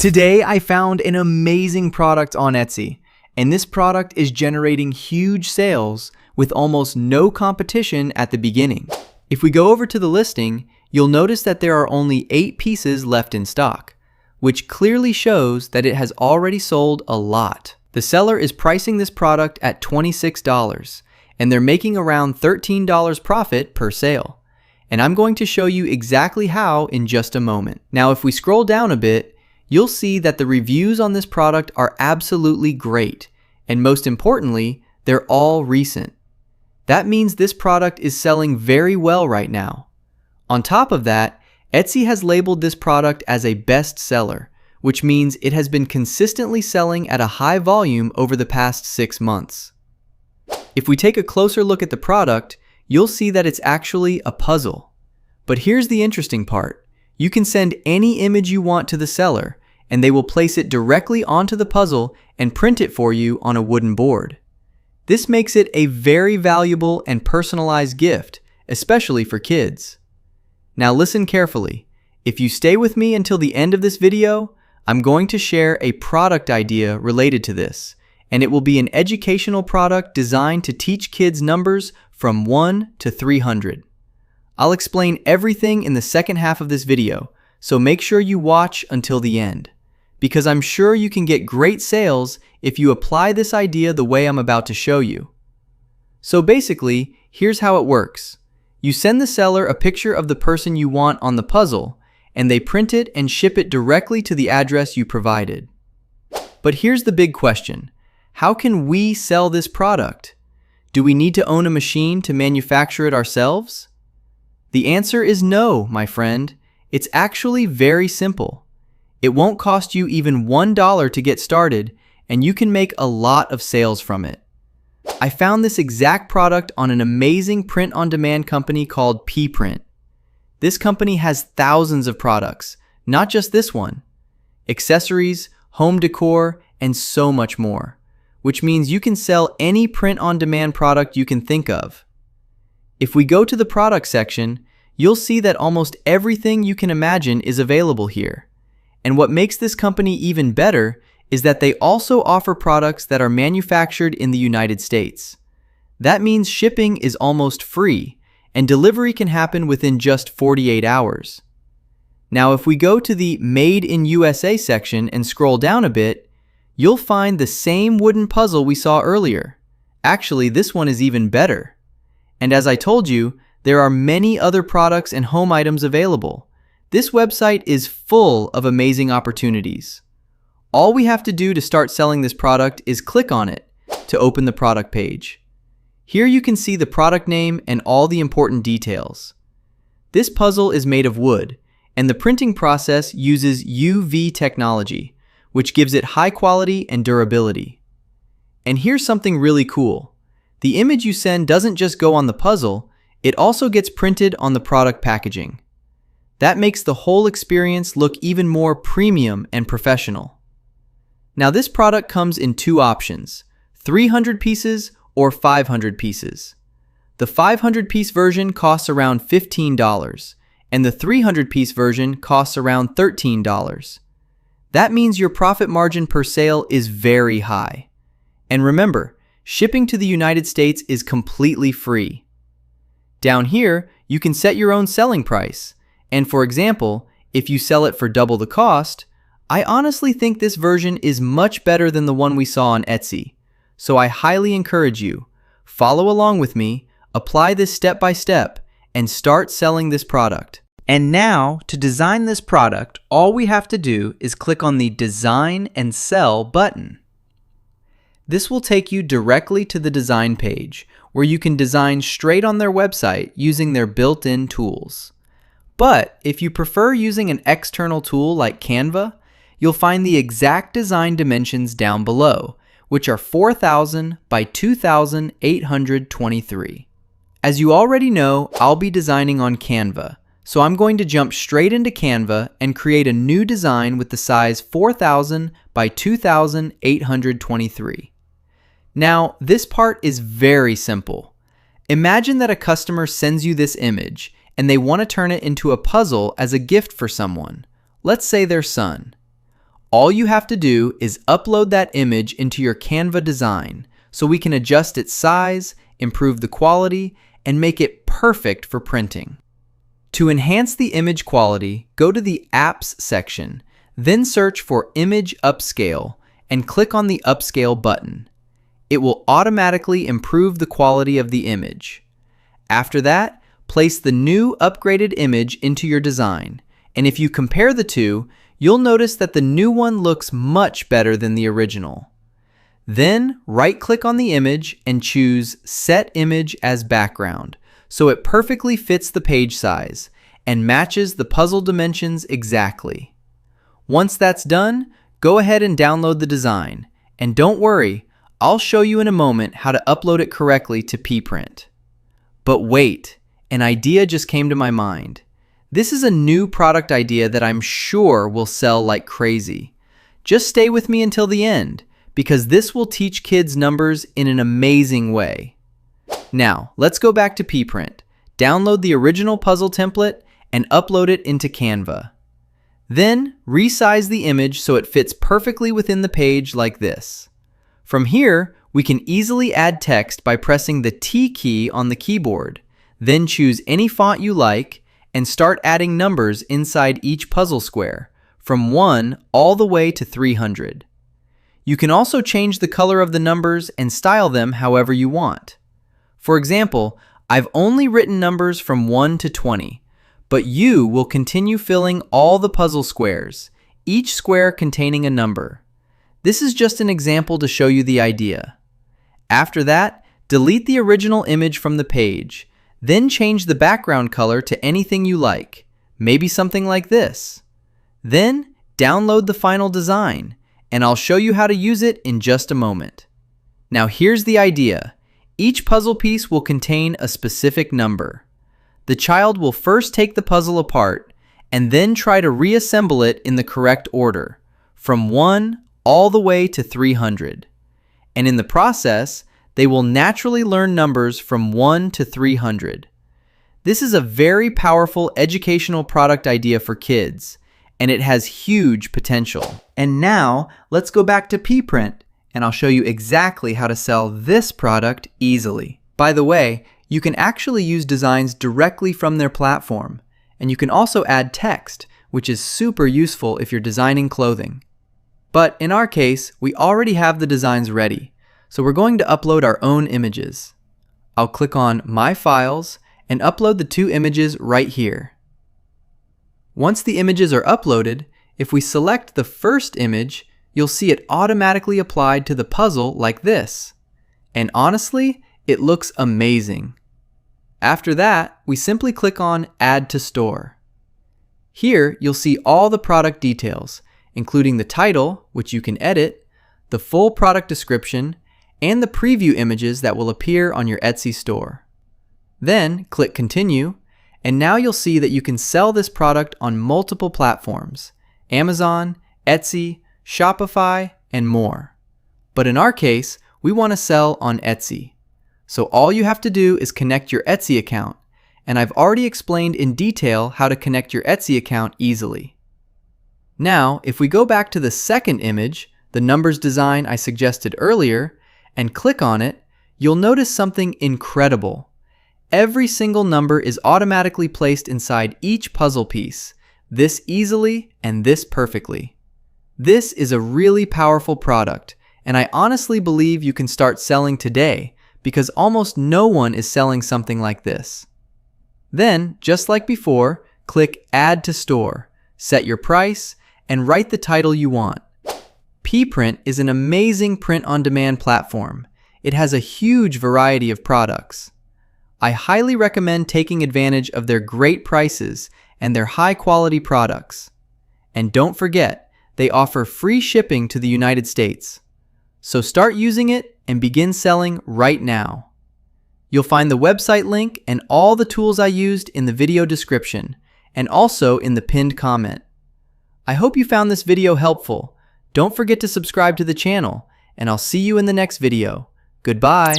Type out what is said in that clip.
Today I found an amazing product on Etsy, and this product is generating huge sales with almost no competition at the beginning. If we go over to the listing, you'll notice that there are only 8 pieces left in stock, which clearly shows that it has already sold a lot. The seller is pricing this product at $26, and they're making around $13 profit per sale. And I'm going to show you exactly how in just a moment. Now, if we scroll down a bit, you'll see that the reviews on this product are absolutely great, and most importantly, they're all recent. That means this product is selling very well right now. On top of that, Etsy has labeled this product as a best seller, which means it has been consistently selling at a high volume over the past 6 months. If we take a closer look at the product, you'll see that it's actually a puzzle. But here's the interesting part. You can send any image you want to the seller, and they will place it directly onto the puzzle and print it for you on a wooden board. This makes it a very valuable and personalized gift, especially for kids. Now listen carefully. If you stay with me until the end of this video, I'm going to share a product idea related to this, and it will be an educational product designed to teach kids numbers from 1 to 300. I'll explain everything in the second half of this video, so make sure you watch until the end, because I'm sure you can get great sales if you apply this idea the way I'm about to show you. So basically, here's how it works. You send the seller a picture of the person you want on the puzzle, and they print it and ship it directly to the address you provided. But here's the big question. How can we sell this product? Do we need to own a machine to manufacture it ourselves? The answer is no, my friend. It's actually very simple. It won't cost you even $1 to get started, and you can make a lot of sales from it. I found this exact product on an amazing print-on-demand company called pPrint. This company has thousands of products, not just this one. Accessories, home decor, and so much more, which means you can sell any print-on-demand product you can think of. If we go to the product section, you'll see that almost everything you can imagine is available here. And what makes this company even better is that they also offer products that are manufactured in the United States. That means shipping is almost free, and delivery can happen within just 48 hours. Now, if we go to the Made in USA section and scroll down a bit, you'll find the same wooden puzzle we saw earlier. Actually, this one is even better. And as I told you, there are many other products and home items available. This website is full of amazing opportunities. All we have to do to start selling this product is click on it to open the product page. Here you can see the product name and all the important details. This puzzle is made of wood, and the printing process uses UV technology, which gives it high quality and durability. And here's something really cool. The image you send doesn't just go on the puzzle, it also gets printed on the product packaging. That makes the whole experience look even more premium and professional. Now this product comes in 2 options, 300 pieces or 500 pieces. The 500-piece version costs around $15, and the 300-piece version costs around $13. That means your profit margin per sale is very high. And remember, shipping to the United States is completely free. Down here, you can set your own selling price, and for example, if you sell it for double the cost, I honestly think this version is much better than the one we saw on Etsy, so I highly encourage you, follow along with me, apply this step by step, and start selling this product. And now, to design this product, all we have to do is click on the Design and Sell button. This will take you directly to the design page, where you can design straight on their website using their built-in tools. But if you prefer using an external tool like Canva, you'll find the exact design dimensions down below, which are 4,000 by 2,823. As you already know, I'll be designing on Canva, so I'm going to jump straight into Canva and create a new design with the size 4,000 by 2,823. Now, this part is very simple. Imagine that a customer sends you this image and they want to turn it into a puzzle as a gift for someone, let's say their son. All you have to do is upload that image into your Canva design so we can adjust its size, improve the quality, and make it perfect for printing. To enhance the image quality, go to the Apps section, then search for Image Upscale and click on the Upscale button. It will automatically improve the quality of the image. After that, place the new upgraded image into your design, and if you compare the two, you'll notice that the new one looks much better than the original. Then, right-click on the image and choose Set Image as Background, so it perfectly fits the page size and matches the puzzle dimensions exactly. Once that's done, go ahead and download the design. And don't worry, I'll show you in a moment how to upload it correctly to pprint. But wait, an idea just came to my mind. This is a new product idea that I'm sure will sell like crazy. Just stay with me until the end, because this will teach kids numbers in an amazing way. Now, let's go back to pprint, download the original puzzle template, and upload it into Canva. Then, resize the image so it fits perfectly within the page like this. From here, we can easily add text by pressing the T key on the keyboard. Then choose any font you like and start adding numbers inside each puzzle square, from 1 all the way to 300. You can also change the color of the numbers and style them however you want. For example, I've only written numbers from 1 to 20, but you will continue filling all the puzzle squares, each square containing a number. This is just an example to show you the idea. After that, delete the original image from the page, then change the background color to anything you like, maybe something like this. Then, download the final design, and I'll show you how to use it in just a moment. Now here's the idea. Each puzzle piece will contain a specific number. The child will first take the puzzle apart and then try to reassemble it in the correct order, from 1 all the way to 300. And in the process, they will naturally learn numbers from 1 to 300. This is a very powerful educational product idea for kids, and it has huge potential. And now, let's go back to pprint, and I'll show you exactly how to sell this product easily. By the way, you can actually use designs directly from their platform, and you can also add text, which is super useful if you're designing clothing. But in our case, we already have the designs ready, so we're going to upload our own images. I'll click on My Files and upload the 2 images right here. Once the images are uploaded, if we select the first image, you'll see it automatically applied to the puzzle like this. And honestly, it looks amazing. After that, we simply click on Add to Store. Here, you'll see all the product details, including the title, which you can edit, the full product description, and the preview images that will appear on your Etsy store. Then, click Continue, and now you'll see that you can sell this product on multiple platforms: Amazon, Etsy, Shopify, and more. But in our case, we want to sell on Etsy. So all you have to do is connect your Etsy account, and I've already explained in detail how to connect your Etsy account easily. Now, if we go back to the second image, the numbers design I suggested earlier, and click on it, you'll notice something incredible. Every single number is automatically placed inside each puzzle piece, this easily and this perfectly. This is a really powerful product, and I honestly believe you can start selling today because almost no one is selling something like this. Then, just like before, click Add to Store, set your price, and write the title you want. pprint is an amazing print-on-demand platform. It has a huge variety of products. I highly recommend taking advantage of their great prices and their high-quality products. And don't forget, they offer free shipping to the United States. So start using it and begin selling right now. You'll find the website link and all the tools I used in the video description, and also in the pinned comment. I hope you found this video helpful. Don't forget to subscribe to the channel, and I'll see you in the next video. Goodbye.